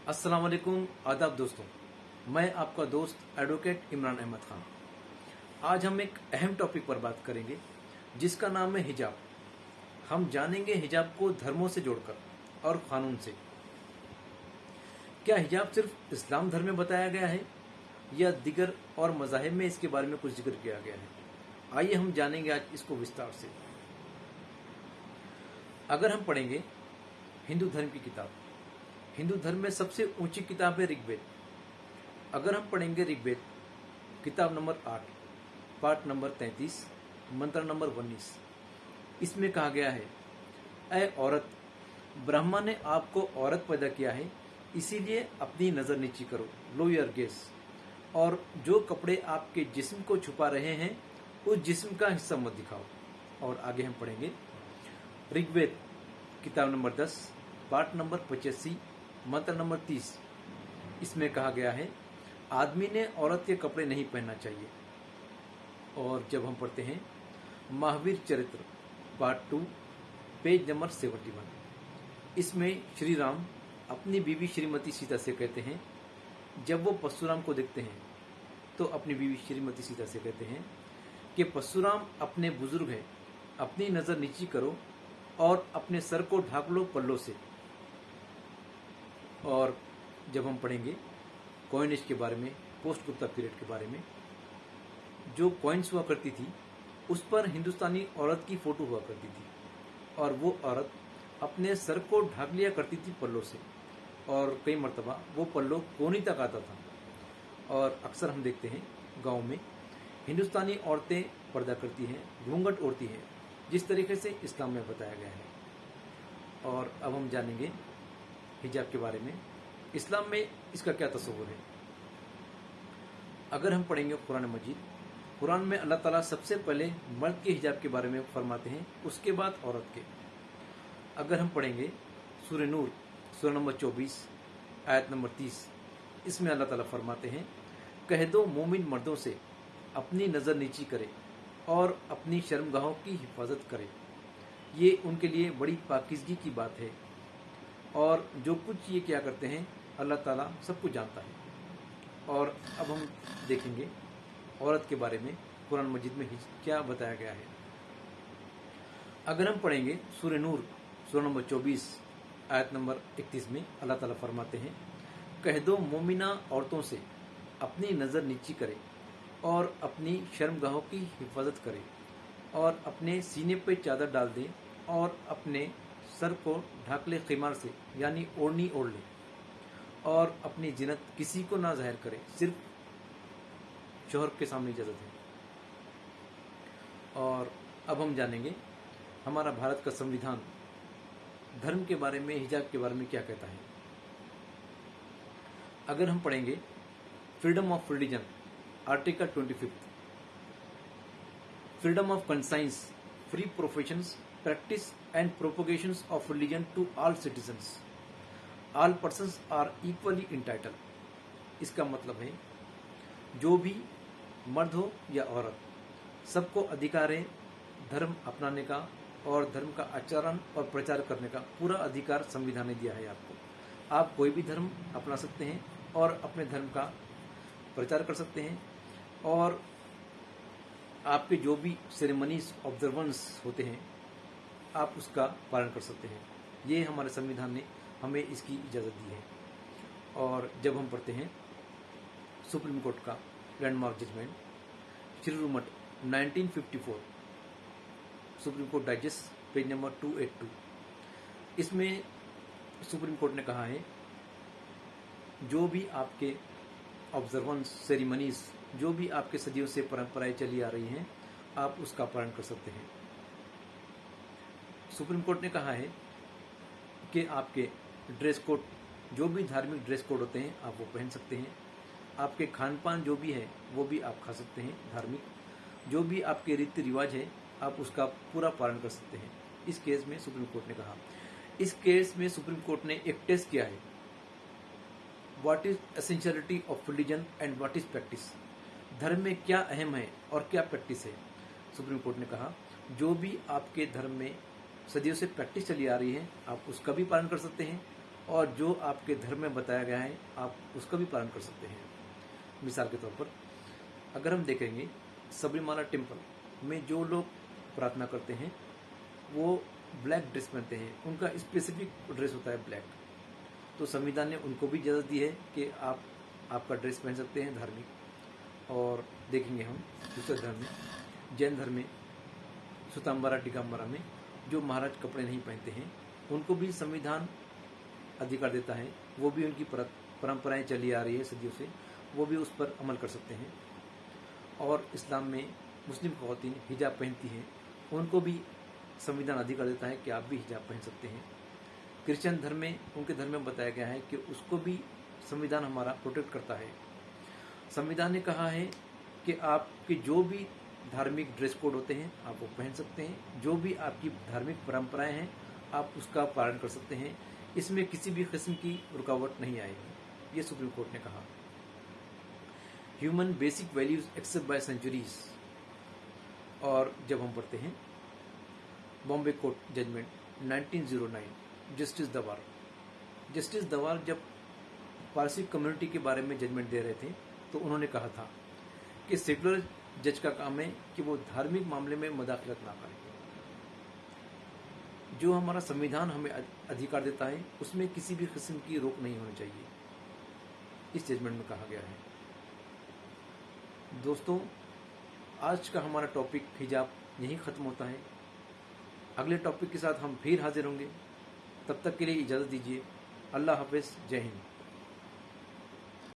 अस्सलाम वालेकुम, आदाब दोस्तों। मैं आपका दोस्त एडवोकेट इमरान अहमद खान। आज हम एक अहम टॉपिक पर बात करेंगे जिसका नाम है हिजाब। हम जानेंगे हिजाब को धर्मों से जोड़कर और कानून से। क्या हिजाब सिर्फ इस्लाम धर्म में बताया गया है या दिगर और मज़ाहिब में इसके बारे में कुछ जिक्र किया गया है? आइए हम जानेंगे आज इसको विस्तार से। अगर हम पढ़ेंगे हिंदू धर्म की किताब, हिंदू धर्म में सबसे ऊंची किताब है ऋग्वेद। अगर हम पढ़ेंगे ऋग्वेद किताब नंबर 8, पाठ नंबर 33, मंत्र नंबर 19, इसमें कहा गया है, ऐ औरत, ब्रह्मा ने आपको औरत पैदा किया है, इसीलिए अपनी नजर नीची करो, लो योर गेस, और जो कपड़े आपके जिस्म को छुपा रहे हैं उस जिस्म का हिस्सा मत दिखाओ। और आगे हम पढ़ेंगे ऋग्वेद किताब नंबर 10, पाठ नंबर 85, मंत्र नंबर 30, इसमें कहा गया है, आदमी ने औरत के कपड़े नहीं पहनना चाहिए। और जब हम पढ़ते हैं महावीर चरित्र पार्ट 2, पेज नंबर 71, इसमें श्री राम अपनी बीवी श्रीमती सीता से कहते हैं, जब वो परशुराम को देखते हैं तो अपनी बीवी श्रीमती सीता से कहते हैं कि परशुराम अपने बुजुर्ग हैं, अपनी नजर नीची करो और अपने सर को ढाक लो पल्लों से। और जब हम पढ़ेंगे कॉइनेज के बारे में, पोस्ट गुप्ता पीरियड के बारे में, जो कॉइन्स हुआ करती थी उस पर हिंदुस्तानी औरत की फोटो हुआ करती थी और वो औरत अपने सर को ढाक लिया करती थी पल्लों से, और कई मर्तबा वो पल्लो कोहनी तक आता था। और अक्सर हम देखते हैं गांव में हिंदुस्तानी औरतें पर्दा करती हैं, घूंघट ओढ़ती हैं, जिस तरीके से इस्लाम में बताया गया है। और अब हम जानेंगे हिजाब के बारे में, इस्लाम में इसका क्या तस्वुर है। अगर हम पढ़ेंगे कुरान मजीद, कुरान में अल्लाह ताला सबसे पहले मर्द के हिजाब के बारे में फरमाते हैं, उसके बाद औरत के। अगर हम पढ़ेंगे सूरह नूर सूरह नंबर 24 आयत नंबर 30, इसमें अल्लाह ताला फरमाते हैं, कह दो मोमिन मर्दों से अपनी नज़र नीची करे और अपनी शर्मगाहों की हिफाजत करे, ये उनके लिए बड़ी पाकीज़गी की बात है, और जो कुछ ये क्या करते हैं अल्लाह ताला सब कुछ जानता है। और अब हम देखेंगे औरत के बारे में कुरान मजीद में क्या बताया गया है। अगर हम पढ़ेंगे सूरह नूर सूरह नंबर 24 आयत नंबर 31 में अल्लाह ताला फरमाते हैं, कह दो मोमिना औरतों से अपनी नज़र नीची करे और अपनी शर्मगाहों की हिफाजत करे और अपने सीने पर चादर डाल दे और अपने सर को ढाक ले खिमार से, यानी ओढ़नी ओढ़ ले, और अपनी जिनत किसी को ना जाहिर करे, सिर्फ शोहर के सामने इजाजत है। और अब हम जानेंगे हमारा भारत का संविधान धर्म के बारे में, हिजाब के बारे में क्या कहता है। अगर हम पढ़ेंगे freedom of religion article 25, freedom of conscience, free professions, practice and propagations of religion to all citizens, all persons are equally entitle. इसका मतलब है जो भी मर्द हो या औरत, सबको अधिकार है धर्म अपनाने का और धर्म का आचरण और प्रचार करने का पूरा अधिकार संविधान ने दिया है आपको। आप कोई भी धर्म अपना सकते हैं और अपने धर्म का प्रचार कर सकते हैं, और आपके जो भी सेरेमनीज ऑब्जर्वेंस होते हैं आप उसका पालन कर सकते हैं। ये हमारे संविधान ने हमें इसकी इजाज़त दी है। और जब हम पढ़ते हैं सुप्रीम कोर्ट का लैंडमार्क जजमेंट श्रीरुमठ 1954, supreme court digest page number 282, इसमें सुप्रीम कोर्ट ने कहा है, जो भी आपके ऑब्जर्वेंस सेरेमनीज, जो भी आपके सदियों से परंपराएं चली आ रही हैं, आप उसका पालन कर सकते हैं। सुप्रीम कोर्ट ने कहा है कि आपके ड्रेस कोड, जो भी धार्मिक ड्रेस कोड होते हैं आप वो पहन सकते हैं, आपके खान पान जो भी है वो भी आप खा सकते हैं, धार्मिक जो भी आपके रीति रिवाज है आप उसका पूरा पालन कर सकते हैं। इस केस में सुप्रीम कोर्ट ने कहा, इस केस में सुप्रीम कोर्ट ने एक टेस्ट किया है, what is essentiality of religion and what is practice, धर्म में क्या अहम है और क्या प्रैक्टिस है। सुप्रीम कोर्ट ने कहा जो भी आपके धर्म में सदियों से प्रैक्टिस चली आ रही है आप उसका भी पालन कर सकते हैं और जो आपके धर्म में बताया गया है आप उसका भी पालन कर सकते हैं। मिसाल के तौर पर अगर हम देखेंगे सबरीमाला टेम्पल में जो लोग प्रार्थना करते हैं वो ब्लैक ड्रेस पहनते हैं, उनका स्पेसिफिक ड्रेस होता है ब्लैक। तो संविधान ने उनको भी इजाज़त दी है कि आप आपका ड्रेस पहन सकते हैं धार्मिक। और देखेंगे हम दूसरे धर्म में, जैन धर्म में श्वेतांबरा दिगंबरा में जो महाराज कपड़े नहीं पहनते हैं उनको भी संविधान अधिकार देता है, वो भी उनकी परंपराएं चली आ रही है सदियों से, वो भी उस पर अमल कर सकते हैं। और इस्लाम में मुस्लिम ख़वातीन हिजाब पहनती हैं, उनको भी संविधान अधिकार देता है कि आप भी हिजाब पहन सकते हैं। क्रिश्चियन धर्म में उनके धर्म में बताया गया है कि उसको भी संविधान हमारा प्रोटेक्ट करता है। संविधान ने कहा है कि आपके जो भी धार्मिक ड्रेस कोड होते हैं आप वो पहन सकते हैं, जो भी आपकी धार्मिक परंपराएं हैं आप उसका पालन कर सकते हैं, इसमें किसी भी किस्म की रुकावट नहीं आएगी, ये सुप्रीम कोर्ट ने कहा। Human basic values accept by centuries. और जब हम पढ़ते हैं बॉम्बे कोर्ट जजमेंट 1909, जस्टिस दवार जब पारसी कम्युनिटी के बारे में जजमेंट दे रहे थे तो उन्होंने कहा था कि सेकुलर जज का काम है कि वो धार्मिक मामले में मदाखलत ना करें। जो हमारा संविधान हमें अधिकार देता है उसमें किसी भी किस्म की रोक नहीं होनी चाहिए, इस जजमेंट में कहा गया है। दोस्तों, आज का हमारा टॉपिक हिजाब यहीं ख़त्म होता है। अगले टॉपिक के साथ हम फिर हाजिर होंगे, तब तक के लिए इजाज़त दीजिए। अल्लाह हाफ़िज़, जय हिंद।